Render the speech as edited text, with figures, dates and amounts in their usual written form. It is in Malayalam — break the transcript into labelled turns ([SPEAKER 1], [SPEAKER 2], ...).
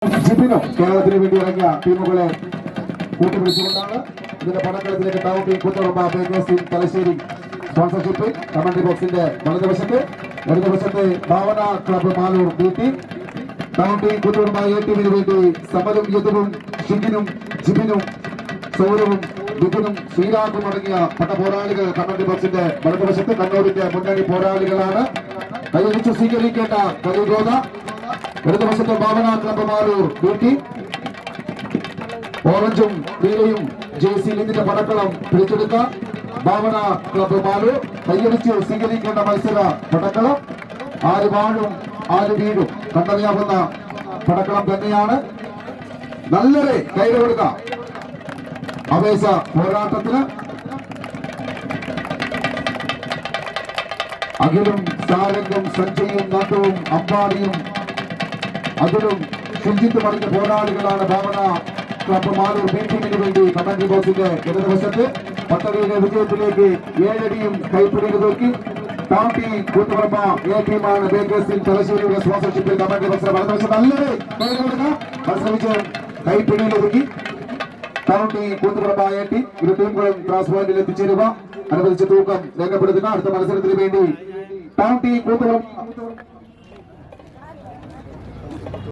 [SPEAKER 1] ജിബിനോ കേരളത്തിന് വേണ്ടി ഇറങ്ങിയ ടീമുകളെ കൂട്ടുപിടിച്ചുകൊണ്ടാണ് ഇതിന്റെ പടക്കളത്തിലേക്ക് town team Kuthuparamba bakers team Thalassery sponsorship commentary ബോക്സിന്റെ വലതുവശത്ത് Bhavana club Maloor B team town team Kuthuparamba A ടീമിന് വേണ്ടി സമരും യദുവും ഷിബിനും ജിബിനും സൗരവും വിപിനും ശ്രീരാഗും അടങ്ങിയ പടപോരാളികൾ കമന്ററി ബോക്സിന്റെ വലതുവശത്ത് കണ്ണൂരിന്റെ മുന്നണി പോരാളികളാണ്. കൈവരിച്ച് സ്വീകരിക്കേണ്ട കരിഗോത ഇടതുവശത്തെ ഭാവന ക്ലബ്ബ് മാലൂർ ബി ടീം ഓറഞ്ചും നീലയും ജേഴ്സി ലിങ്ങിന്റെ പടക്കളം പിടിച്ചെടുക്കാം. ഭാവന ക്ലബ്ബ് മാലൂർ കൈയടിച്ച് സ്വീകരിക്കേണ്ട മത്സര പടക്കളം ആര് വാഴും ആര് വീഴും കണ്ടറിയാവുന്ന പടക്കളം തന്നെയാണ്. നല്ലൊരു കൈ കൊടുക്കാം ആവേശ പോരാട്ടത്തിന്. അഖിലും സാരംഗും സഞ്ജയും നന്ദവും അമ്പാടിയും അതിലും ശുചിത്വം അടങ്ങിയ പോരാളികളാണ് ഭാവന ക്ലബ്ബ് മാലൂർ ബി ടീമിന് വേണ്ടി കമന്ററി ബോക്സിന്റെ ഇടതുവശത്ത്. പദ്ധതിയുടെ വിജയത്തിലേക്ക് 7 അടിയും കൈപ്പിടിയിൽ നോക്കി ടൗൺ ടീം കൂത്തുപറമ്പ് എ ടീമാണ് ബേക്കേഴ്സ് ടീം തലശ്ശേരിയുടെ സ്പോൺസർഷിപ്പിൽ കമന്ററി ബോക്സിന്റെ വലതുവശത്ത് നല്ലൊരു മത്സരിച്ച് കൈപ്പിടിയിൽ ഒതുക്കി town team Kuthuparamba A team. ഇരു ടീമുകളും ക്രാസ് പോയിന്റിൽ എത്തിച്ചേരുക അനുവദിച്ച തൂക്കം രേഖപ്പെടുത്തുക. അടുത്ത മത്സരത്തിന് വേണ്ടി ടൗൺ ടീം കൂത്തുപറമ്പ്